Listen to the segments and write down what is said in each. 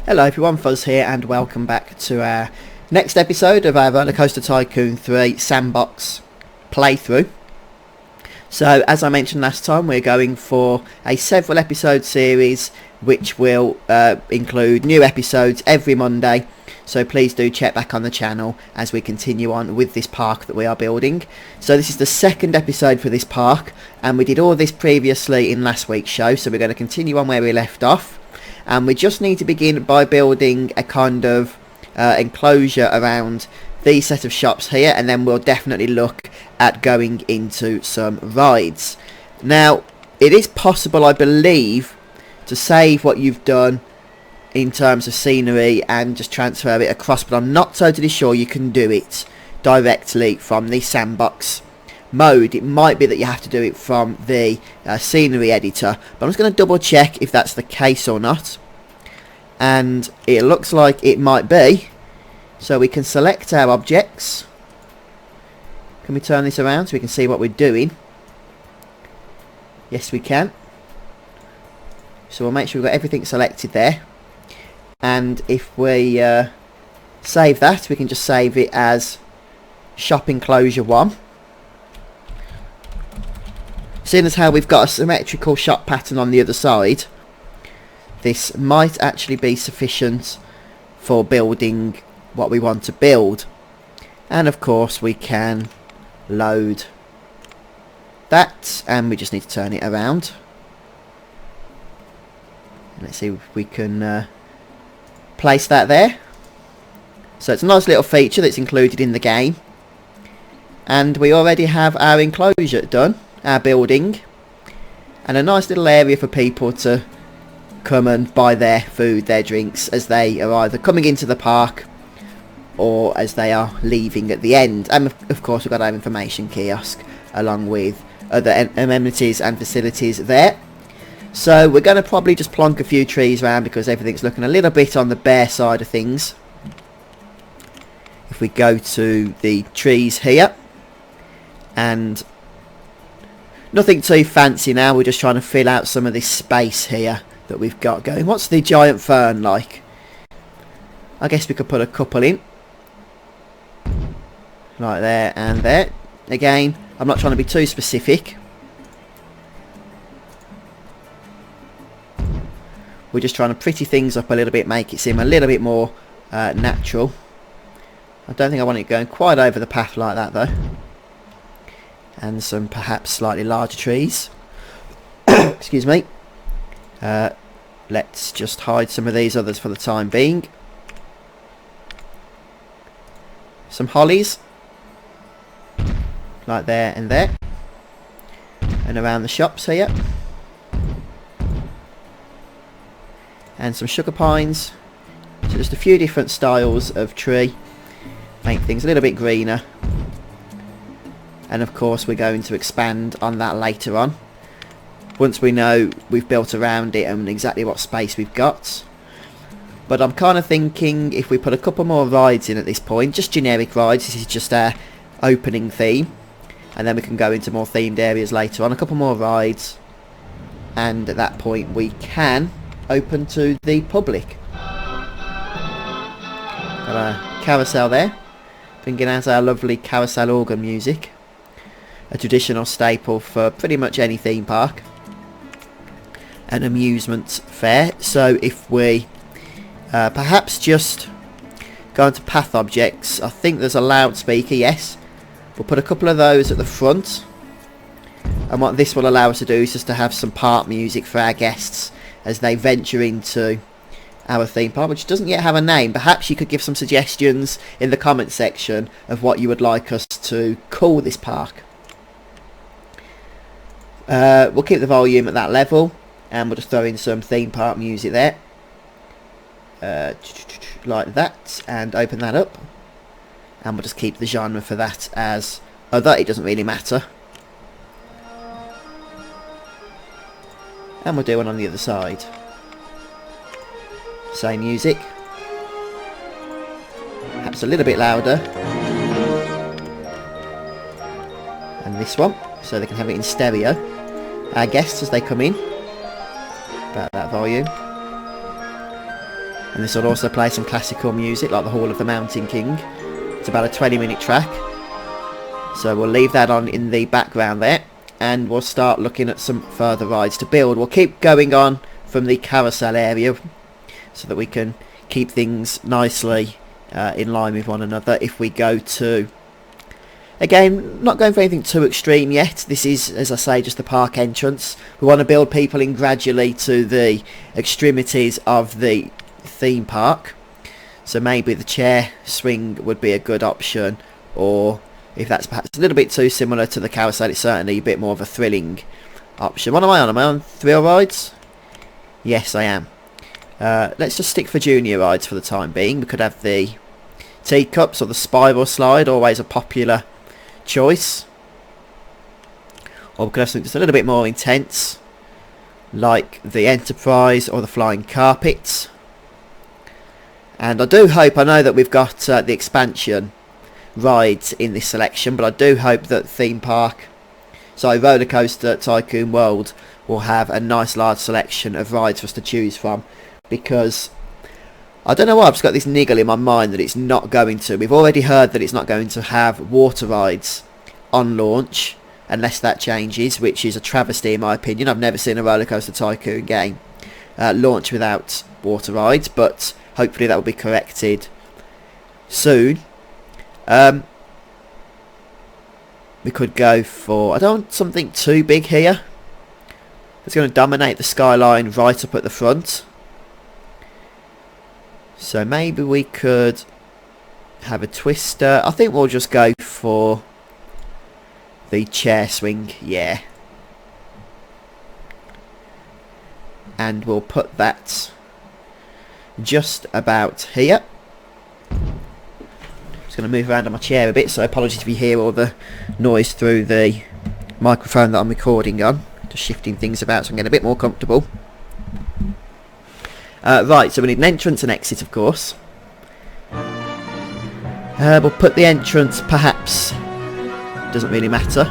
Hello everyone, Fuzz here and welcome back to our next episode of our Roller Coaster Tycoon 3 Sandbox playthrough. So as I mentioned last time, we're going for a several episode series which will include new episodes every Monday. So please do check back on the channel as we continue on with this park that we are building. So this is the second episode for this park, and we did all this previously in last week's show, so we're going to continue on where we left off. And we just need to begin by building a kind of enclosure around these set of shops here, and then we'll definitely look at going into some rides. Now, it is possible, I believe, to save what you've done in terms of scenery and just transfer it across, but I'm not totally sure you can do it directly from the Sandbox mode. It might be that you have to do it from the scenery editor, but I'm just going to double check if that's the case or not, and it looks like it might be. So we can select our objects. Can we turn this around so we can see what we're doing? Yes, we can. So we'll make sure we've got everything selected there, and if we save that, we can just save it as shop enclosure 1. Seeing as how we've got a symmetrical shop pattern on the other side, this might actually be sufficient for building what we want to build. And of course we can load that, and we just need to turn it around. Let's see if we can place that there. So it's a nice little feature that's included in the game, and we already have our enclosure done, our building, and a nice little area for people to come and buy their food, their drinks, as they are either coming into the park or as they are leaving at the end. And of course we've got our information kiosk along with other amenities and facilities there. So we're going to probably just plonk a few trees around because everything's looking a little bit on the bare side of things. If we go to the trees here, and nothing too fancy now, we're just trying to fill out some of this space here that we've got going. What's the giant fern like? I guess we could put a couple in, like there and there. Again, I'm not trying to be too specific. We're just trying to pretty things up a little bit, make it seem a little bit more natural. I don't think I want it going quite over the path like that though. And some perhaps slightly larger trees. Excuse me. Let's just hide some of these others for the time being. Some hollies, like there and there, and around the shops here, and some sugar pines. So just a few different styles of tree, make things a little bit greener. And of course we're going to expand on that later on, once we know we've built around it and exactly what space we've got. But I'm kind of thinking if we put a couple more rides in at this point, just generic rides, this is just our opening theme, and then we can go into more themed areas later on, a couple more rides, and at that point we can open to the public. Got a carousel there, bringing out our lovely carousel organ music, a traditional staple for pretty much any theme park, an amusement fair. So if we perhaps just go into path objects, I think there's a loudspeaker, yes. We'll put a couple of those at the front, and what this will allow us to do is just to have some park music for our guests as they venture into our theme park, which doesn't yet have a name. Perhaps you could give some suggestions in the comment section of what you would like us to call this park. We'll keep the volume at that level, and we'll just throw in some theme park music there, like that, and open that up, and we'll just keep the genre for that as other. It doesn't really matter. And we'll do one on the other side. Same music, perhaps a little bit louder, and this one, so they can have it in stereo. Our guests as they come in, about that volume. and this will also play some classical music like the Hall of the Mountain King. It's about a 20-minute track, so we'll leave that on in the background there, and we'll start looking at some further rides to build. We'll keep going on from the carousel area so that we can keep things nicely in line with one another. If we go to, again, not going for anything too extreme yet, this is, as I say, just the park entrance. We want to build people in gradually to the extremities of the theme park, so maybe the chair swing would be a good option, or if that's perhaps a little bit too similar to the carousel, it's certainly a bit more of a thrilling option. What am I on? Am I on thrill rides? Yes, I am. Let's just stick for junior rides for the time being. We could have the teacups or the spiral slide, always a popular choice. Or we could have something just a little bit more intense, like the Enterprise or the flying carpets. And I do hope, I know that we've got the expansion rides in this selection, but I do hope that Roller Coaster Tycoon World will have a nice large selection of rides for us to choose from, because I don't know why, I've just got this niggle in my mind that it's not going to. We've already heard that it's not going to have water rides on launch unless that changes, which is a travesty in my opinion. I've never seen a Roller Coaster Tycoon game launch without water rides, but hopefully that will be corrected soon. We could go for, I don't want something too big here. It's going to dominate the skyline right up at the front. So maybe we could have a twister. I think we'll just go for the chair swing, yeah. And we'll put that just about here. Just going to move around on my chair a bit, so apologies if you hear all the noise through the microphone that I'm recording on. Just shifting things about so I'm getting a bit more comfortable. Right, so we need an entrance and exit, of course. We'll put the entrance, perhaps, doesn't really matter,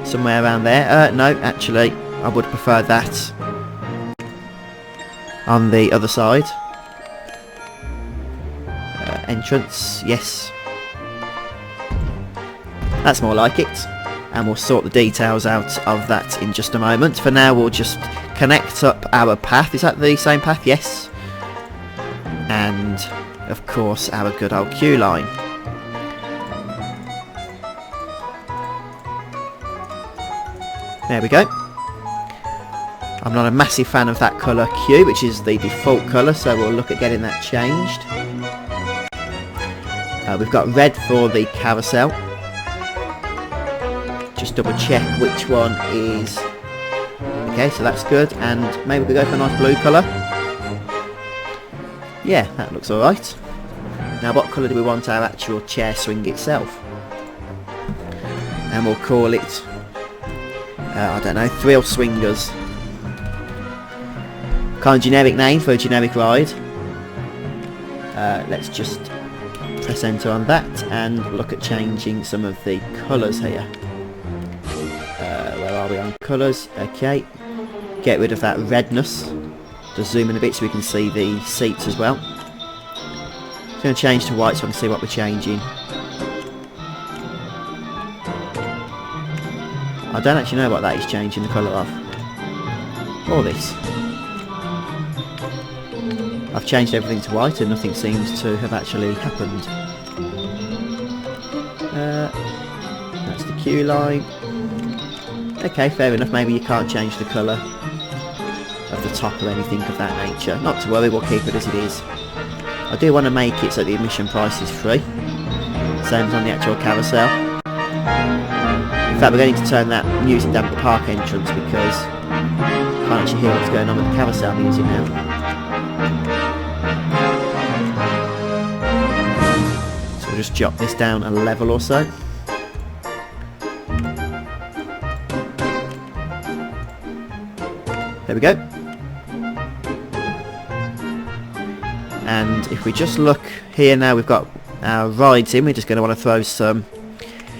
somewhere around there. No, actually, I would prefer that on the other side. Entrance, yes. That's more like it. And we'll sort the details out of that in just a moment. For now, we'll just connect up our path. Is that the same path? Yes. And, of course, our good old queue line. There we go. I'm not a massive fan of that colour queue, which is the default colour, so we'll look at getting that changed. We've got red for the carousel. Just double check which one is... Okay, so that's good, and maybe we go for a nice blue colour. Yeah, that looks alright. Now what colour do we want our actual chair swing itself? And we'll call it, I don't know, Thrill Swingers. Kind of generic name for a generic ride. Let's just press enter on that and look at changing some of the colours here. Where are we on colours? Okay, get rid of that redness. Just zoom in a bit so we can see the seats as well. It's going to change to white so I can see what we're changing. I don't actually know what that is changing the colour of. Or this. I've changed everything to white and nothing seems to have actually happened. That's the queue line. Okay, fair enough, maybe you can't change the colour of the top or anything of that nature. Not to worry, we'll keep it as it is. I do want to make it so the admission price is free. Same as on the actual carousel. In fact, we're going to turn that music down at the park entrance because I can't actually hear what's going on with the carousel music now. So we'll just jot this down a level or so. There we go. And if we just look here now, we've got our rides in. We're just going to want to throw some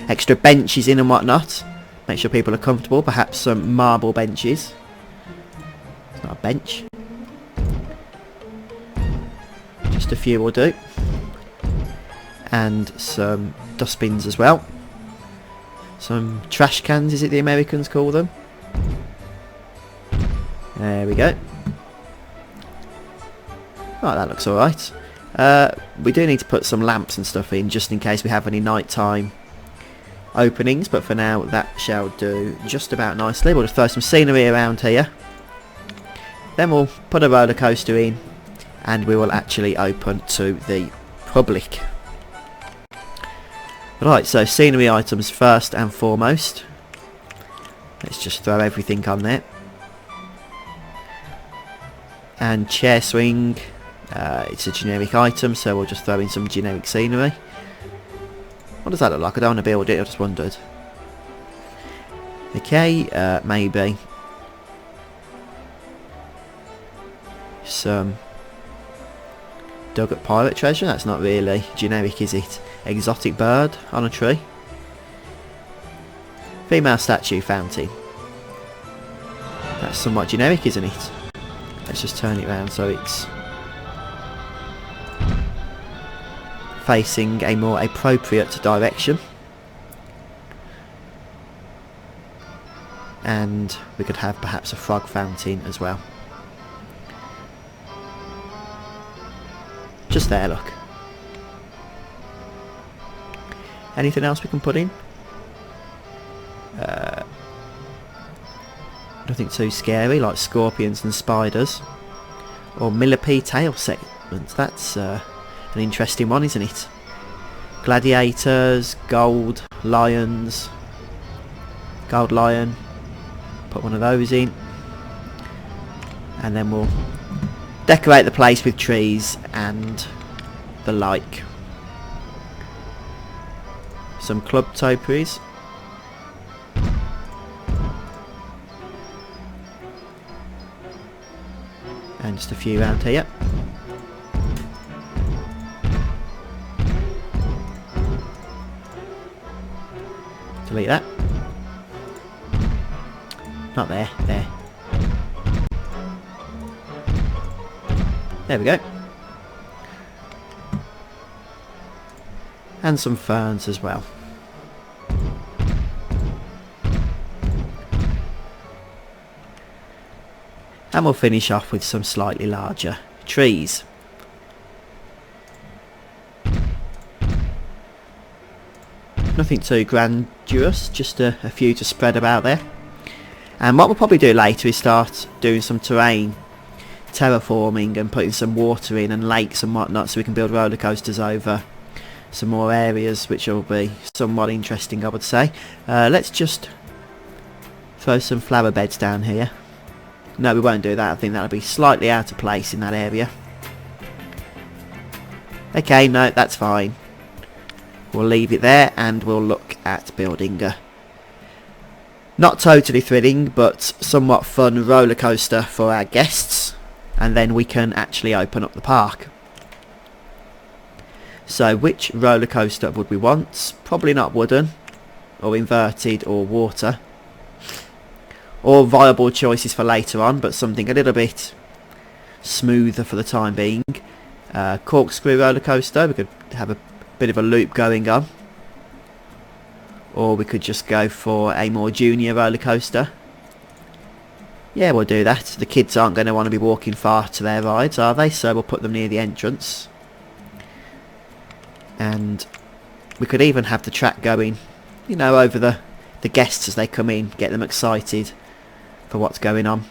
extra benches in and whatnot. Make sure people are comfortable. Perhaps some marble benches. It's not a bench. Just a few will do. And some dustbins as well. Some trash cans, is it the Americans call them? There we go. Right, that looks alright. We do need to put some lamps and stuff in just in case we have any nighttime openings, but for now that shall do just about nicely. We'll just throw some scenery around here. Then we'll put a roller coaster in and we will actually open to the public. Right, so scenery items first and foremost. Let's just throw everything on there. And chair swing, it's a generic item, so we'll just throw in some generic scenery. What does that look like? I don't want to build it, I just wondered. Okay, maybe some dug up pirate treasure. That's not really generic, is it? Exotic bird on a tree. Female statue fountain. That's somewhat generic, isn't it? Let's just turn it around so it's facing a more appropriate direction. And we could have perhaps a frog fountain as well. Just there, look. Anything else we can put in? Nothing too scary, like scorpions and spiders. Or millipede tail segments. That's an interesting one, isn't it? Gladiators, gold lions. Gold lion. Put one of those in. And then we'll decorate the place with trees and the like. Some club topiaries. And just a few around here. Delete that. Not there, there. There we go. And some ferns as well. And we'll finish off with some slightly larger trees. Nothing too grandiose, just a few to spread about there. And what we'll probably do later is start doing some terrain terraforming and putting some water in and lakes and whatnot, so we can build roller coasters over some more areas, which will be somewhat interesting, I would say. Let's just throw some flower beds down here. No, we won't do that. I think that'll be slightly out of place in that area. Okay, no, that's fine. We'll leave it there and we'll look at building a not totally thrilling but somewhat fun roller coaster for our guests, and then we can actually open up the park. So which roller coaster would we want? Probably not wooden or inverted or water. Or viable choices for later on, but something a little bit smoother for the time being. Corkscrew roller coaster, we could have a bit of a loop going on. Or we could just go for a more junior roller coaster. Yeah, we'll do that. The kids aren't going to want to be walking far to their rides, are they? So we'll put them near the entrance. And we could even have the track going, you know, over the guests as they come in, get them excited for what's going on.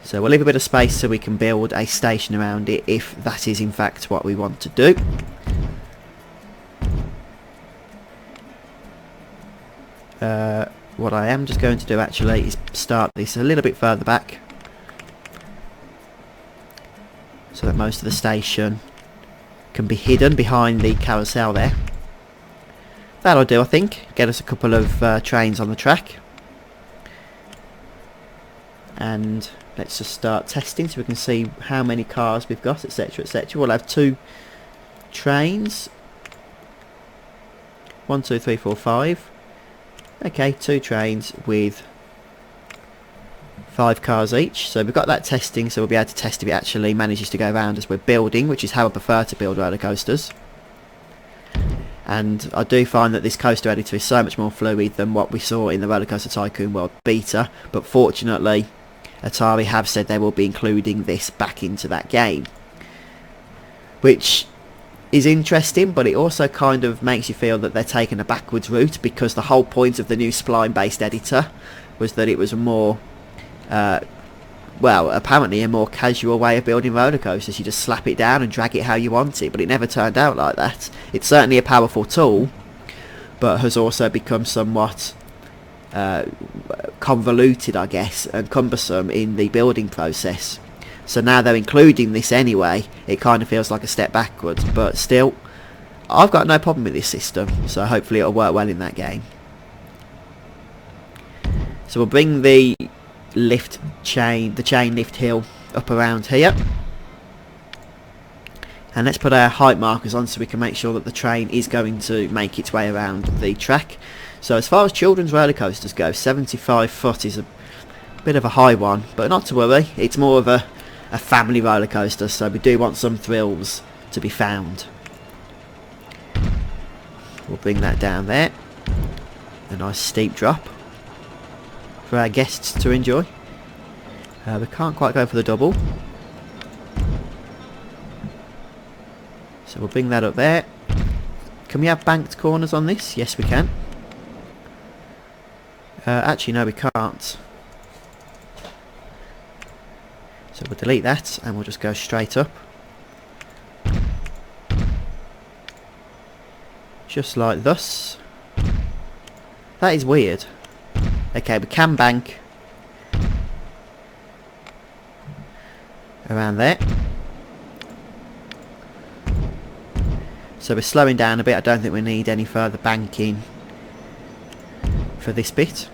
So we'll leave a bit of space so we can build a station around it if that is in fact what we want to do. What I am just going to do actually is start this a little bit further back so that most of the station can be hidden behind the carousel there. That'll do, I think. Get us a couple of trains on the track. And let's just start testing so we can see how many cars we've got, etc, etc. We'll have 2 trains. 1, 2, 3, 4, 5. Okay, 2 trains with 5 cars each. So we've got that testing, so we'll be able to test if it actually manages to go around as we're building, which is how I prefer to build roller coasters. And I do find that this coaster editor is so much more fluid than what we saw in the Roller Coaster Tycoon World Beta, but fortunately Atari have said they will be including this back into that game, which is interesting, but it also kind of makes you feel that they're taking a backwards route, because the whole point of the new spline based editor was that it was a more well, apparently a more casual way of building roller coasters. You just slap it down and drag it how you want it, but it never turned out like that. It's certainly a powerful tool, but has also become somewhat convoluted, I guess, and cumbersome in the building process. So now they're including this anyway, it kind of feels like a step backwards, but still, I've got no problem with this system, so hopefully it'll work well in that game. So we'll bring the chain lift hill up around here, and let's put our height markers on so we can make sure that the train is going to make its way around the track. So as far as children's roller coasters go, 75 foot is a bit of a high one, but not to worry, it's more of a family roller coaster, so we do want some thrills to be found. We'll bring that down there, a nice steep drop for our guests to enjoy. We can't quite go for the double, so we'll bring that up there. Can we have banked corners on this? Yes we can. Actually no, we can't, so we'll delete that and we'll just go straight up, just like this. That is weird. Okay, we can bank around there. So we're slowing down a bit. I don't think we need any further banking for this bit.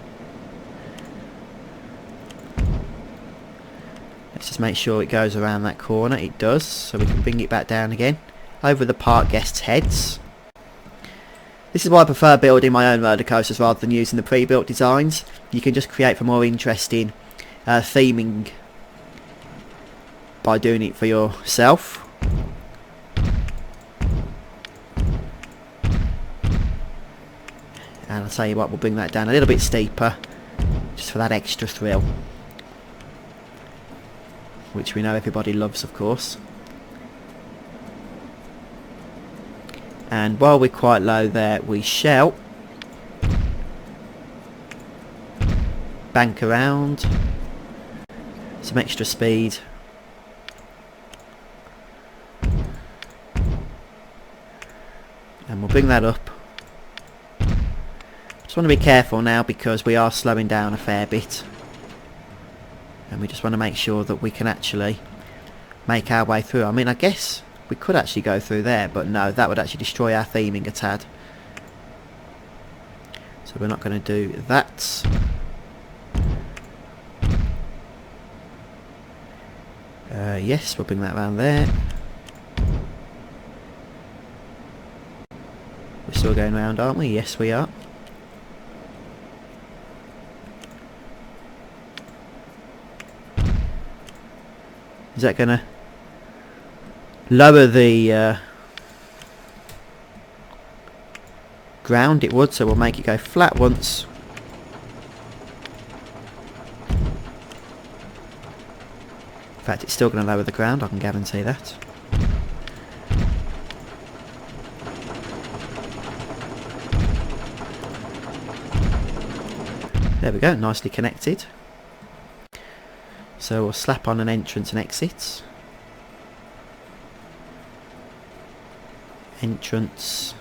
Let's just make sure it goes around that corner. It does, so we can bring it back down again over the park guests' heads. This is why I prefer building my own roller coasters rather than using the pre-built designs. You can just create for more interesting theming by doing it for yourself. And I'll tell you what, we'll bring that down a little bit steeper just for that extra thrill, which we know everybody loves, of course. And while we're quite low there, we shall bank around, some extra speed, and we'll bring that up. Just want to be careful now because we are slowing down a fair bit, and we just want to make sure that we can actually make our way through. I mean, I guess we could actually go through there, but no, that would actually destroy our theming a tad, so we're not going to do that. Yes, we'll bring that around there. We're still going round, aren't we? Yes we are. Is that going to lower the ground? It would, so we'll make it go flat once. In fact, it's still going to lower the ground, I can guarantee that. There we go, nicely connected. So we'll slap on an entrance and exit. Entrance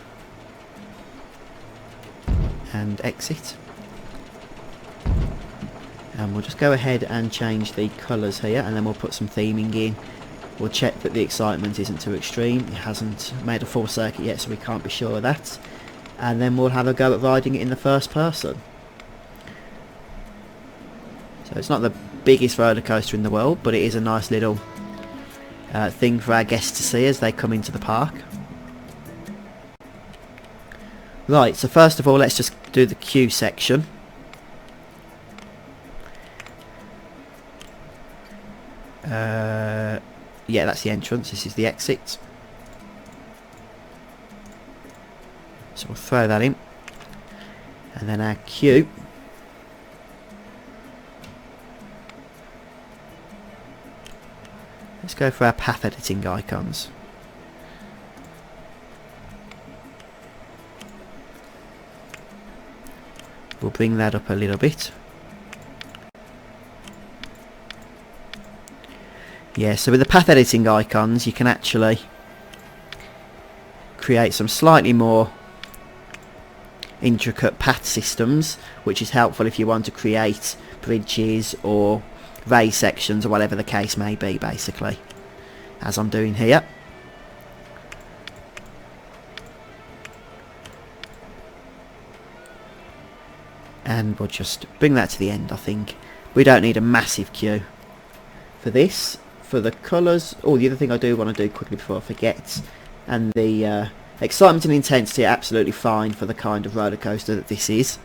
and exit. And we'll just go ahead and change the colours here, and then we'll put some theming in. We'll check that the excitement isn't too extreme. It hasn't made a full circuit yet, so we can't be sure of that. And then we'll have a go at riding it in the first person. So it's not the biggest roller coaster in the world, but it is a nice little thing for our guests to see as they come into the park. Right, so first of all, let's just do the queue section. Yeah, that's the entrance. This is the exit. So we'll throw that in. And then our queue. Let's go for our path editing icons. We'll bring that up a little bit. Yeah, so with the path editing icons you can actually create some slightly more intricate path systems, which is helpful if you want to create bridges or raised sections or whatever the case may be, basically, as I'm doing here. And we'll just bring that to the end. I think we don't need a massive queue for this. For the colours, oh, the other thing I do want to do quickly before I forget, and the excitement and intensity are absolutely fine for the kind of roller coaster that this is.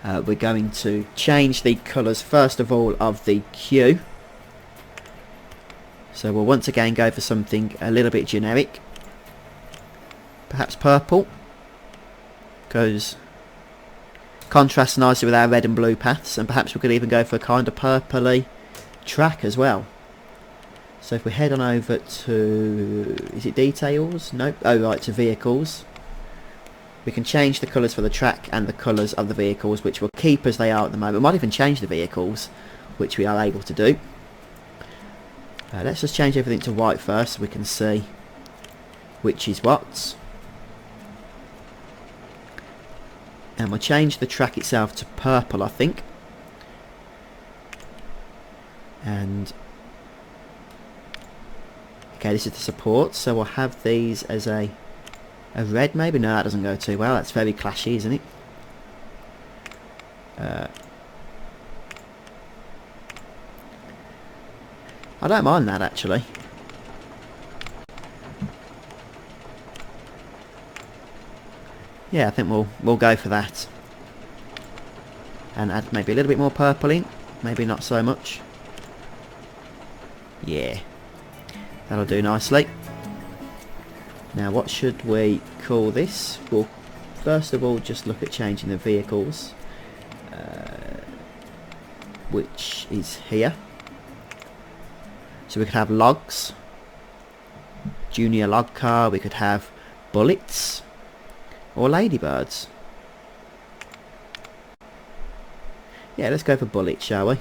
We're going to change the colours first of all of the queue. So we'll once again go for something a little bit generic. Perhaps purple. Goes contrasts nicely with our red and blue paths, and perhaps we could even go for a kind of purpley track as well. So if we head on over to, is it details? Nope. Oh right, to vehicles. We can change the colours for the track and the colours of the vehicles, which will keep as they are at the moment. We might even change the vehicles, which we are able to do. Let's just change everything to white first so we can see which is what. And we'll change the track itself to purple, I think. And okay, this is the support, so we'll have these as a red maybe. No, that doesn't go too well. That's very clashy, isn't it? I don't mind that actually. Yeah, I think we'll go for that. And add maybe a little bit more purple in. Maybe not so much. Yeah. That'll do nicely. Now what should we call this? We'll first of all just look at changing the vehicles. Which is here. So we could have logs. Junior log car. We could have bullets. Or ladybirds. Yeah, let's go for bullets, shall we?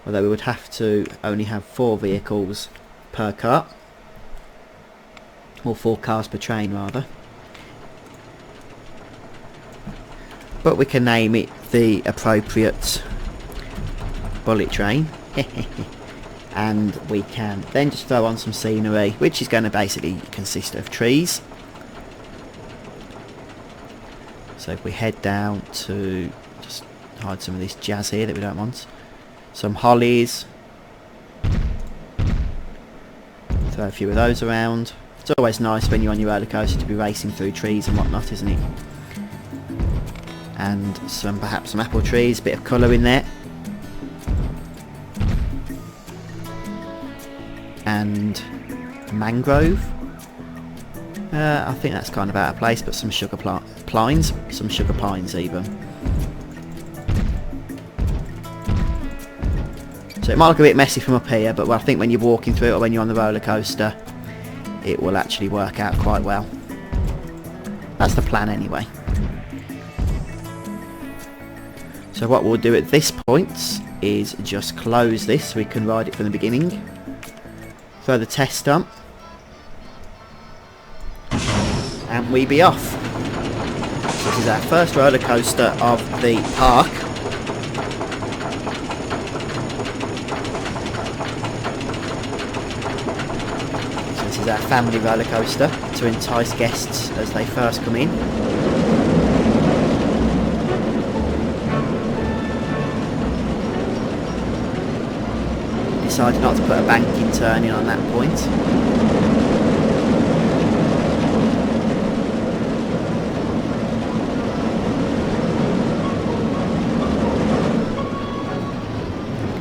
Although we would have to only have 4 vehicles per cart. Or 4 cars per train, rather. But we can name it the appropriate bullet train. And we can then just throw on some scenery, which is going to basically consist of trees. So if we head down to, just hide some of this jazz here that we don't want. Some hollies. Throw a few of those around. It's always nice when you're on your roller coaster to be racing through trees and whatnot, isn't it? And perhaps some apple trees, a bit of colour in there. And mangrove. I think that's kind of out of place, but some sugar pines, some sugar pines even. So it might look a bit messy from up here, but I think when you're walking through it or when you're on the roller coaster, it will actually work out quite well. That's the plan anyway. So what we'll do at this point is just close this so we can ride it from the beginning. Throw the test on. And we be off. So this is our first roller coaster of the park. So this is our family roller coaster to entice guests as they first come in. Decided not to put a banking turn in on that point.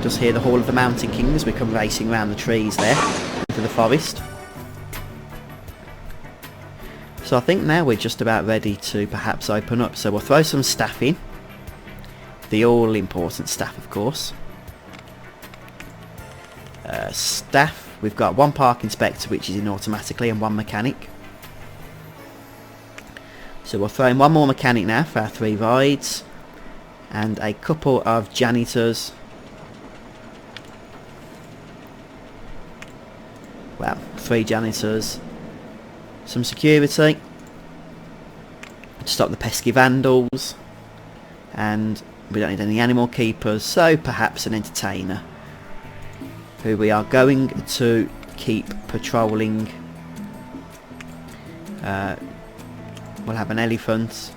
just hear the Hall of the Mountain King as we come racing around the trees there into the forest. So I think now we're just about ready to perhaps open up. So we'll throw some staff in. The all important staff, of course. Staff, we've got one park inspector which is in automatically and one mechanic. So we'll throw in one more mechanic now for our 3 rides, and a couple of janitors. Well, 3 janitors, some security to stop the pesky vandals, and we don't need any animal keepers, so perhaps an entertainer who we are going to keep patrolling. We'll have an elephant.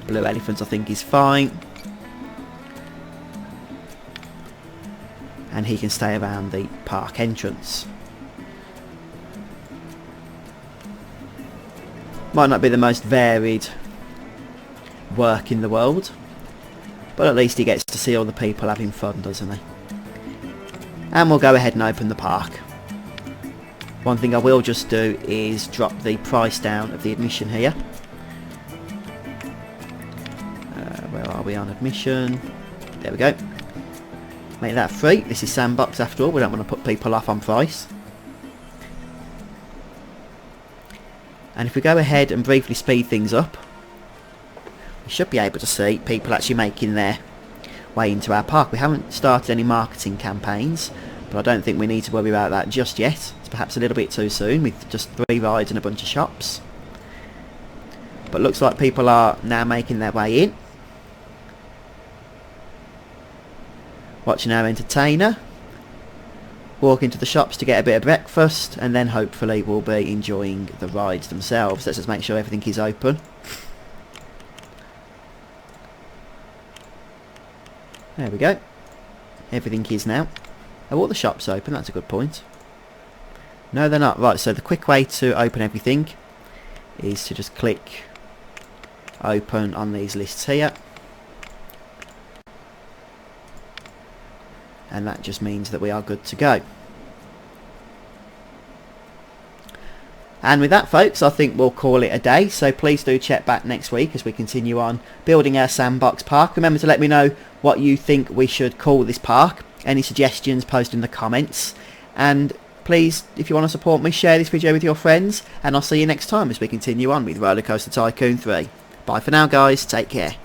Blue elephant I think is fine. And he can stay around the park entrance. Might not be the most varied work in the world, but at least he gets to see all the people having fun, doesn't he? And we'll go ahead and open the park. One thing I will just do is drop the price down of the admission here. Where are we on admission? There we go. Make that free. This is Sandbox after all. We don't want to put people off on price. And if we go ahead and briefly speed things up, we should be able to see people actually making their way into our park. We haven't started any marketing campaigns, but I don't think we need to worry about that just yet. It's perhaps a little bit too soon with just 3 rides and a bunch of shops. But looks like people are now making their way in. Watching our entertainer. Walk into the shops to get a bit of breakfast, and then hopefully we'll be enjoying the rides themselves. Let's just make sure everything is open. There we go. Everything is now. Are all the shops open? That's a good point. No, they're not. Right, so the quick way to open everything is to just click open on these lists here. And that just means that we are good to go. And with that, folks, I think we'll call it a day. So please do check back next week as we continue on building our Sandbox park. Remember to let me know what you think we should call this park. Any suggestions, post in the comments. And please, if you want to support me, share this video with your friends. And I'll see you next time as we continue on with Roller Coaster Tycoon 3. Bye for now, guys. Take care.